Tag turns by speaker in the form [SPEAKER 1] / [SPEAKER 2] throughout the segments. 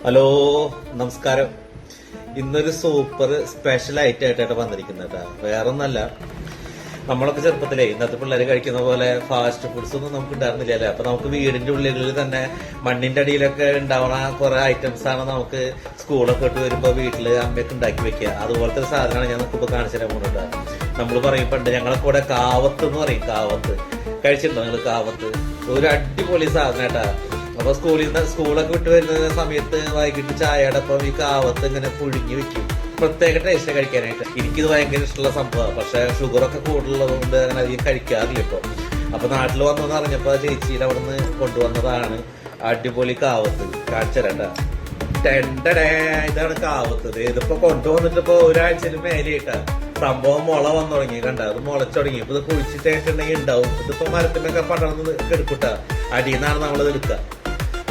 [SPEAKER 1] Hello, നമസ്കാരം. ഇന്നൊരു super special item ആയിട്ടാണ് വന്നിരിക്കുന്നത്. വേറൊന്നല്ല, നമ്മളൊക്കെ ചെറുപ്പത്തിലേ ഇന്നത്തെ പിള്ളേർ കഴിക്കുന്ന പോലെ ഫാസ്റ്റ് ഫുഡ്സ് ഒന്നും നമുക്ക് ഉണ്ടായിരുന്നില്ലല്ലേ. അപ്പൊ നമുക്ക് വീടിന്റെ ഉള്ളിൽ തന്നെ മണ്ണിന്റെ അടിയിലൊക്കെ ഉണ്ടാവുന്ന കുറെ ഐറ്റംസ് ആണ് നമുക്ക് സ്കൂളൊക്കെ ഇട്ട് വരുമ്പോ വീട്ടില് അമ്മയൊക്കെ ഉണ്ടാക്കി വെക്കുക. അതുപോലത്തെ ഒരു സാധനമാണ് ഞാൻ നമുക്കിപ്പോ കാണിച്ചു തരാൻ പോകുന്നത്. നമ്മൾ പറയും പണ്ട് ഞങ്ങളൊക്കെ കൂടെ കാവത്ത് എന്ന് പറയും. കാവത്ത് കഴിച്ചിട്ടുണ്ടോ നിങ്ങൾ? കാവത്ത് ഒരു അടിപൊളി സാധനമായിട്ടാ. അപ്പൊ സ്കൂളൊക്കെ വിട്ട് വരുന്ന സമയത്ത് വൈകിട്ട് ചായയുടെ ഒപ്പം ഈ കാവത്ത് ഇങ്ങനെ പുഴുങ്ങി വെക്കും. പ്രത്യേക ടേസ്റ്റ് കഴിക്കാനായിട്ട്. എനിക്കിത് ഭയങ്കര ഇഷ്ടമുള്ള സംഭവമാണ്. പക്ഷെ ഷുഗറൊക്കെ കൂടുതലുള്ളത് കൊണ്ട് അങ്ങനെ അധികം കഴിക്കാറില്ല ഇപ്പൊ. അപ്പൊ നാട്ടിൽ വന്നെന്ന് അറിഞ്ഞപ്പോ ചേച്ചിയുടെ അവിടെ നിന്ന് കൊണ്ടുവന്നതാണ് അടിപൊളി കാവത്ത്. കാണിച്ചരണ്ട. ഇതാണ് കാവത്ത്. ഇതിപ്പോ കൊണ്ടുവന്നിട്ടിപ്പോ ഒരാഴ്ചയിൽ മേലെയിട്ടാ സംഭവം മുള വന്നു തുടങ്ങി. കണ്ട, അത് മുളച്ചുടങ്ങി. ഇപ്പൊ ഇത് കുഴിച്ചിട്ടുണ്ടെങ്കിൽ ഉണ്ടാവും. ഇതിപ്പോ മരത്തിനൊക്കെ പടർന്ന് എടുക്കൂട്ട. അടിയിൽ നിന്നാണ് നമ്മളിത് എടുക്കുക.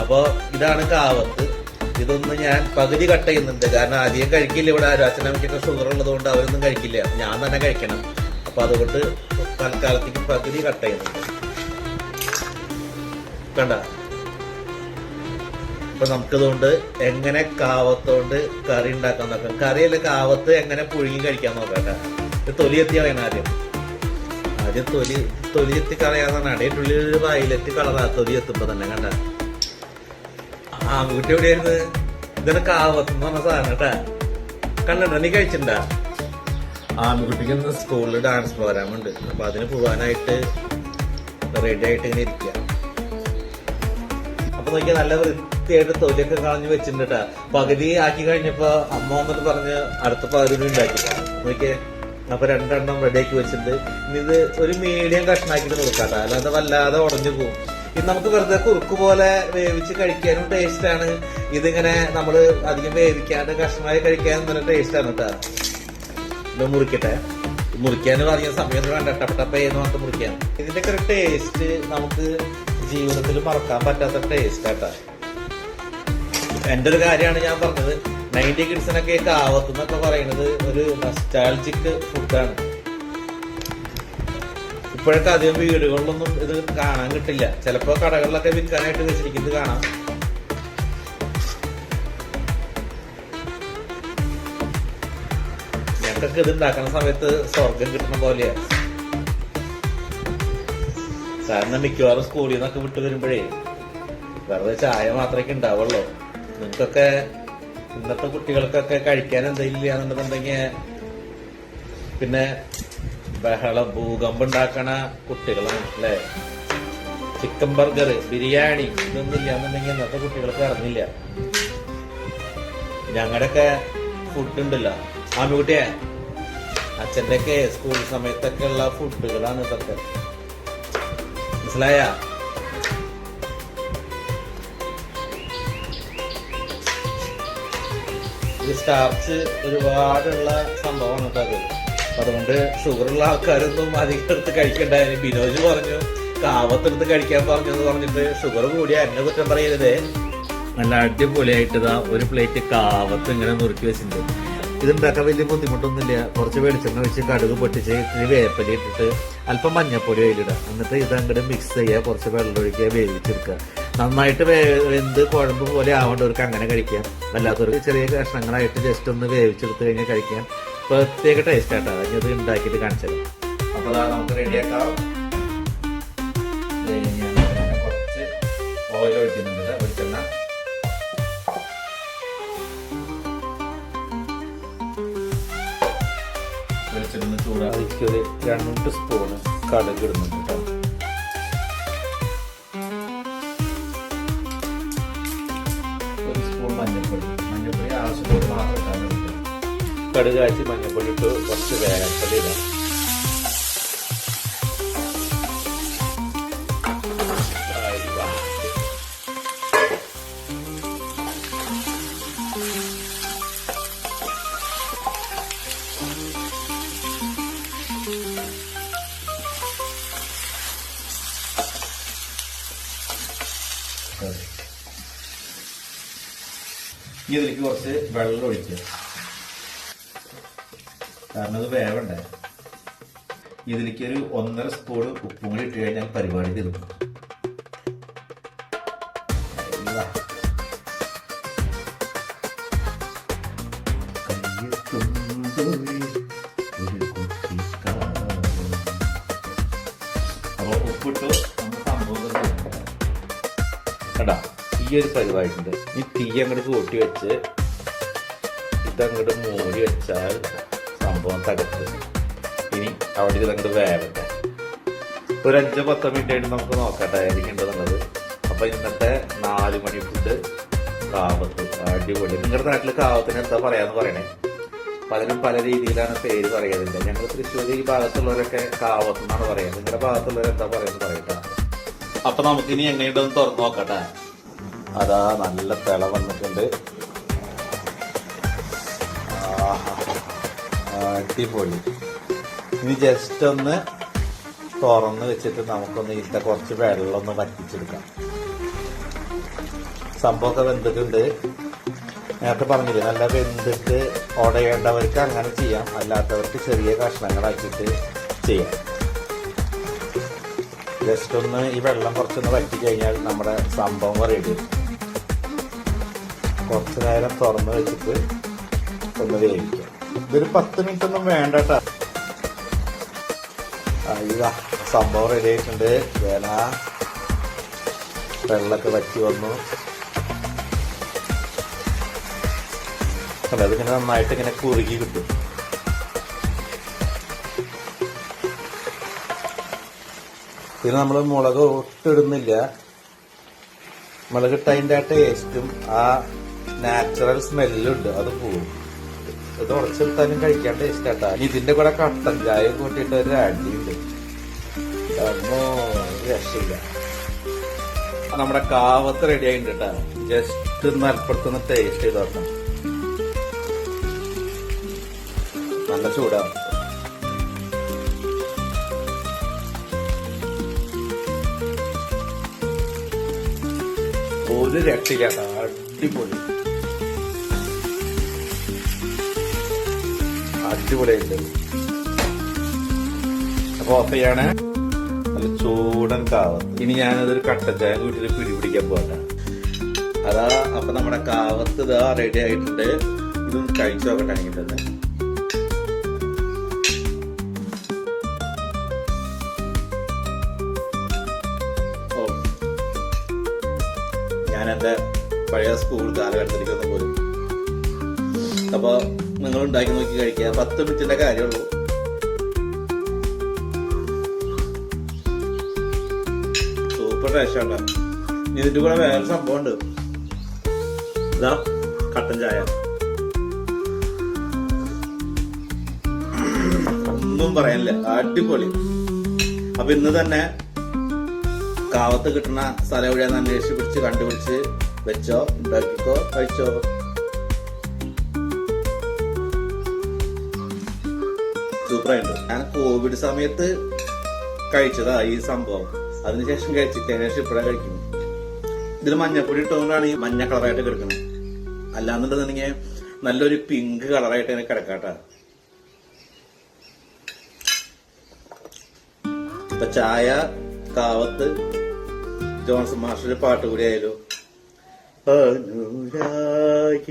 [SPEAKER 1] അപ്പൊ ഇതാണ് കാവത്ത്. ഇതൊന്ന് ഞാൻ പകുതി കട്ട് ചെയ്യുന്നുണ്ട്. കാരണം അധികം കഴിക്കില്ല ഇവിടെ ആരും. അച്ഛനമ്മയ്ക്കൊക്കെ ഷുഗർ ഉള്ളത് കൊണ്ട് അവരൊന്നും കഴിക്കില്ല. ഞാൻ തന്നെ കഴിക്കണം. അപ്പൊ അതുകൊണ്ട് തൽക്കാലത്തേക്ക് പകുതി കട്ട് ചെയ്യുന്നുണ്ട്. കണ്ട. അപ്പൊ നമുക്കിതുകൊണ്ട് എങ്ങനെ കാവത്തോണ്ട് കറി ഉണ്ടാക്കാൻ നോക്കാം. കറിയല്ല, കാവത്ത് എങ്ങനെ പുഴുങ്ങി കഴിക്കാൻ നോക്കാം. ഇത് തൊലി എത്തി കളയണം ആദ്യം തൊലി എത്തി കളയാന്നാണ്. അതിൻ്റെ ഒരു വയലറ്റ് കളറാ തൊലി എത്തുമ്പോ തന്നെ. കണ്ട, ആൺകുട്ടി എവിടെയായിരുന്നു? ഇതാണ് കാവത്ത് എന്ന് പറഞ്ഞ സാധനം കേട്ടാ. കണ്ടോ? നീ കഴിച്ചിട്ടുണ്ടാ? ആൺകുട്ടിക്ക് ഇന്ന് സ്കൂളിൽ ഡാൻസ് പ്രോഗ്രാം ഉണ്ട്. അപ്പൊ അതിന് പോവാനായിട്ട് റെഡി ആയിട്ട് ഇങ്ങനെ ഇരിക്കുക. അപ്പൊ നോക്കിയാൽ നല്ല വൃത്തിയായിട്ട് തൊലിയൊക്കെ കളഞ്ഞു വെച്ചിട്ടുണ്ട് കേട്ടാ. പകുതി ആക്കി കഴിഞ്ഞപ്പോ അമ്മ വന്നിട്ട് പറഞ്ഞ് അടുത്ത പകുതി ഉണ്ടാക്കി നോക്കിയേ. അപ്പൊ രണ്ടെണ്ണം റെഡിയാക്കി വെച്ചിട്ടുണ്ട്. ഇനി ഇത് ഒരു മീഡിയം കഷ്ണാക്കിട്ട് കൊടുക്കാട്ടോ, അല്ലാതെ വല്ലാതെ ഉടഞ്ഞു പോകും. ഇത് നമുക്ക് വെറുതെ കുറുക്ക് പോലെ വേവിച്ച് കഴിക്കാനും ടേസ്റ്റാണ്. ഇതിങ്ങനെ നമ്മള് അധികം വേവിക്കാണ്ട് കഷ്ണമായി കഴിക്കാനും നല്ല ടേസ്റ്റാണ് കേട്ടാ. ഇത് മുറിക്കാൻ അധികം സമയം വേണ്ട. ടപ്പേന്ന് പറഞ്ഞിട്ട് മുറിക്കാൻ. ഇതിന്റെയൊക്കെ ഒരു ടേസ്റ്റ് നമുക്ക് ജീവിതത്തിൽ മറക്കാൻ പറ്റാത്ത ടേസ്റ്റ് ആട്ടാ. എന്റെ ഒരു കാര്യമാണ് ഞാൻ പറഞ്ഞത്. 90 കിഡ്സിനൊക്കെ കാവത്ത് എന്നൊക്കെ പറയുന്നത് ഒരു നൊസ്റ്റാൾജിക് ഫുഡാണ്. ഇപ്പോഴൊക്കെ അധികം വീടുകളിലൊന്നും ഇത് കാണാൻ കിട്ടില്ല. ചിലപ്പോ കടകളിലൊക്കെ വിൽക്കാനായിട്ട് വെച്ചിരിക്കുന്നത് കാണാം. ഞങ്ങൾക്കൊക്കെ ഇത് ഉണ്ടാക്കുന്ന സമയത്ത് സ്വർഗം കിട്ടുന്ന പോലെയാ. കാരണം മിക്കവാറും സ്കൂളിൽ നിന്നൊക്കെ വിട്ടു വരുമ്പോഴേ വെറുതെ ചായ മാത്രമേ ഉണ്ടാവുള്ളൂ. നിങ്ങൾക്കൊക്കെ ഇന്നത്തെ കുട്ടികൾക്കൊക്കെ കഴിക്കാൻ എന്തെങ്കിലും ഇല്ലാന്നുണ്ടെന്നുണ്ടെങ്കിൽ പിന്നെ ബഹളം ഭൂകമ്പം ഉണ്ടാക്കണ കുട്ടികളാണ് അല്ലേ. ചിക്കൻ ബർഗർ, ബിരിയാണി ഇതൊന്നും ഇല്ലാന്നുണ്ടെങ്കിൽ ഇന്നത്തെ കുട്ടികൾക്ക് അറിഞ്ഞില്ല. ഞങ്ങളുടെയൊക്കെ ഫുഡ് ഉണ്ടല്ലോ ആൺകുട്ടിയെ, അച്ഛൻ്റെ ഒക്കെ സ്കൂൾ സമയത്തൊക്കെ ഉള്ള ഫുഡുകളാണ് ഇതൊക്കെ. മനസ്സിലായ? ഇത് സ്റ്റാർച്ച് ഒരുപാടുള്ള സംഭവമാണ് കേട്ടോ അത്. അതുകൊണ്ട് ഷുഗറുള്ള ആൾക്കാരൊന്നും അധികം എടുത്ത് കഴിക്കണ്ടായിരുന്നു. ബിനോജ് പറഞ്ഞു കാവത്തെടുത്ത് കഴിക്കാൻ പറഞ്ഞെന്ന് പറഞ്ഞിട്ട് ഷുഗർ കൂടിയ എന്നെ കുറ്റം പറയരുതേ. നല്ല അടിപൊളിയായിട്ട് ഇതാ ഒരു പ്ലേറ്റ് കാവത്ത് ഇങ്ങനെ നുറുക്കി വെച്ചിട്ടുണ്ട്. ഇതുണ്ടാക്കാൻ വലിയ ബുദ്ധിമുട്ടൊന്നുമില്ല. കുറച്ച് വെളിച്ചെണ്ണ വെച്ച് കടുക് പൊട്ടിച്ച് ഇത്തിരി വേപ്പലി ഇട്ടിട്ട് അല്പം മഞ്ഞപ്പൊടി അതിലിടുക. എന്നിട്ട് ഇതങ്ങോട്ട് മിക്സ് ചെയ്യുക. കുറച്ച് വെള്ളം ഒഴിക്കുക, വേവിച്ചെടുക്കുക. നന്നായിട്ട് വെന്ത് കുഴമ്പ് പോലെ ആവേണ്ടവർക്ക് അങ്ങനെ കഴിക്കാം. അല്ലാത്തവർക്ക് ചെറിയ കഷ്ണങ്ങളായിട്ട് ജസ്റ്റ് ഒന്ന് വേവിച്ചെടുത്ത് കഴിഞ്ഞാൽ കഴിക്കാം. പ്രത്യേക ടേസ്റ്റ് ആട്ടോ. അത് ഉണ്ടാക്കിയിട്ട് കാണിച്ചത്. അപ്പൊ നമുക്ക് റെഡിയാക്കാം. കുറച്ച് ഓയിൽ ഒഴിക്കുന്നുണ്ട്. വെളിച്ചെണ്ണ ചൂടാക്കി ഒരു 2 സ്പൂണ് കടുക് ഇടുന്നുണ്ട് കേട്ടോ. ഒരു സ്പൂൺ മഞ്ഞൾപ്പൊടി ആവശ്യത്തോട് മാത്രം ഇട്ടാണ് എടുക്കുക. കടുക് കാച്ചി മഞ്ഞൾപ്പൊടി ഇട്ട് കുറച്ച് വേഗപ്പൊടി ഇടാം. ഇതിലേക്ക് കുറച്ച് വെള്ളം ഒഴിക്കുക. കാരണം അത് വേവണ്ടേ. ഇതിലേക്ക് ഒരു 1.5 സ്പൂൺ ഉപ്പും കൂടി ഇട്ട് കഴിഞ്ഞാൽ പരിപാടി തീർന്നു. ചെറിയൊരു പരിപാടിയുണ്ട്. ഈ തീ അങ്ങോട്ട് കൂട്ടി വെച്ച് ഇതങ്ങോട്ട് മൂടി വെച്ചാൽ സംഭവം തകർത്ത്. ഇനി അവിടെ ഇതങ്ങോട്ട് വേവട്ടെ. ഒരു 5-10 മിനിറ്റ് ആയിട്ട് നമുക്ക് നോക്കട്ടെ ആയിരിക്കുന്നുണ്ടെന്നുള്ളത്. അപ്പൊ ഇന്നത്തെ 4 മണി ഫുഡ് കാവത്ത് അടിപൊളി. നിങ്ങളുടെ നാട്ടിൽ കാവത്തിന് എന്താ പറയാന്ന് പറയണേ. പലരും പല രീതിയിലാണ് പേര് പറയുന്നില്ല. ഞങ്ങൾ തൃശ്ശൂർ ഈ ഭാഗത്തുള്ളവരൊക്കെ കാവത്ത് എന്നാണ് പറയാ. നിങ്ങളുടെ ഭാഗത്തുള്ളവർ എന്താ പറയുന്നത് പറയട്ടെ. അപ്പൊ നമുക്കിനി എങ്ങനെയുണ്ടെന്ന് തുറന്നു നോക്കട്ടെ. അതാ നല്ല തിള വന്നിട്ടുണ്ട്. അടിപൊളി. ഇനി ജസ്റ്റ് ഒന്ന് തുറന്ന് വെച്ചിട്ട് നമുക്കൊന്ന് ഇട്ട കുറച്ച് വെള്ളം ഒന്ന് വറ്റിച്ചെടുക്കാം. സംഭവമൊക്കെ വെന്തിട്ടുണ്ട്. നേരത്തെ പറഞ്ഞില്ലേ, നല്ല വെന്തിട്ട് ഉടയേണ്ടവർക്ക് അങ്ങനെ ചെയ്യാം, അല്ലാത്തവർക്ക് ചെറിയ കഷ്ണങ്ങളാക്കിയിട്ട് ചെയ്യാം. ജസ്റ്റ് ഒന്ന് ഈ വെള്ളം കുറച്ചൊന്ന് വറ്റി കഴിഞ്ഞാൽ നമ്മുടെ സംഭവം റെഡി. കുറച്ചു നേരം തുറന്ന് വെച്ചിട്ട് ഒന്ന് വേവിക്കാം. ഇതൊരു 10 മിനിറ്റ് ഒന്നും വേണ്ട കേട്ടോ. സംഭവം റെഡി ആയിട്ടുണ്ട്. വെള്ളമൊക്കെ വറ്റി വന്നു. അല്ല, അതിങ്ങനെ നന്നായിട്ട് ഇങ്ങനെ കുറുകി കിട്ടും. പിന്നെ നമ്മൾ മുളക് ഒട്ടിടുന്നില്ല. മുളകിട്ടതിൻ്റെ ആ ടേസ്റ്റും ആ നാച്ചുറൽ സ്മെല്ലുണ്ട്, അത് പോവും. ഇത് ഉടച്ചെടുത്താലും കഴിക്കാൻ ടേസ്റ്റ് ആട്ടാ. ഇതിന്റെ കൂടെ കട്ടൻ ചായ കൂട്ടിയിട്ട് ഒരു അടിയുണ്ട്. രക്ഷയില്ല. നമ്മുടെ കാവത്ത് റെഡി ആയിട്ടുണ്ട് കേട്ടാ. ജസ്റ്റ് മലപ്പുറത്തുനിന്ന് ടേസ്റ്റ് ചെയ്ത് നോക്കാം. നല്ല ചൂടാണ്. ഒരു രക്ഷയില്ല. അടിപൊളി അടിപൊളിയായിട്ട്. അപ്പൊ ഓഫ് ചെയ്യാണ്. നല്ല ചൂടൻ കാവത്ത്. ഇനി ഞാനതൊരു കട്ടച്ചായ വീട്ടിൽ പിടിപിടിക്കാൻ പോകട്ടെ. അതാ അപ്പൊ നമ്മുടെ കാവത്ത് ഇതാ റെഡി ആയിട്ടുണ്ട്. ഇതൊന്ന് കഴിച്ചു നോക്കട്ടെ. എനിക്ക് തന്നെ ഞാൻ എന്റെ പഴയ സ്കൂൾ കാലഘട്ടത്തിലേക്ക് ഒന്ന് പോരും. അപ്പൊ നിങ്ങൾ ഉണ്ടാക്കി നോക്കി കഴിക്കുക. 10 മിനിറ്റിന്റെ കാര്യമുള്ളൂ. സൂപ്പർ ടേസ്റ്റ് ആണ്. ഇതിന്റെ കൂടെ വേറെ സംഭവം ഉണ്ട്. ഇതാ കട്ടൻ ചായ. ഒന്നും പറയാനില്ല, അടിപൊളി. അപ്പൊ ഇന്ന് തന്നെ കാവത്ത് കിട്ടുന്ന സ്ഥലം എവിടെയാന്ന് അന്വേഷിച്ച് പിടിച്ച് കണ്ടുപിടിച്ച് വെച്ചോ, ഉണ്ടാക്കിക്കോ, കഴിച്ചോ. സൂപ്പറായിട്ട്. ഞാൻ കോവിഡ് സമയത്ത് കഴിച്ചതാ ഈ സംഭവം. അതിനുശേഷം കഴിച്ചിട്ട് അതിനുശേഷം ഇപ്പഴാ കഴിക്കുന്നു. ഇതിൽ മഞ്ഞപ്പൊടി ഇട്ടുകൊണ്ടാണ് ഈ മഞ്ഞ കളറായിട്ട് കിടക്കുന്നത്. അല്ലാന്നുണ്ടെന്നുണ്ടെങ്കിൽ നല്ലൊരു പിങ്ക് കളറായിട്ട് തന്നെ കിടക്കാട്ടാ. ഇപ്പൊ ചായ, കാവത്ത്, ജോൺസൺ മാസ്റ്ററുടെ പാട്ട് കൂടി ആയാലോ. അനുരാഗിണി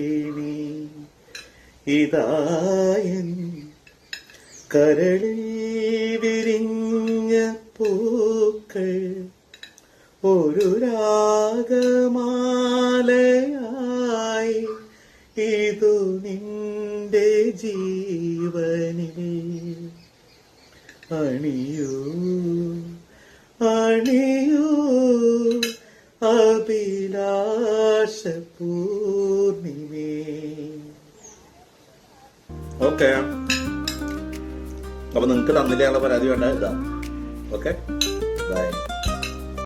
[SPEAKER 1] ഇതായൻ കരളിൽ വിരിഞ്ഞ പൂക്കൾ ഒരു രാഗമാലയായി ഇതു നിന്റെ ജീവനിൽ അണിയൂ അണിയൂ അഭിലാഷ പൂർണിമേ. ഓക്കെ, അപ്പൊ നിങ്ങക്ക് തന്നില്ല പരാതി വേണ്ട. ഇതാ. Okay, by.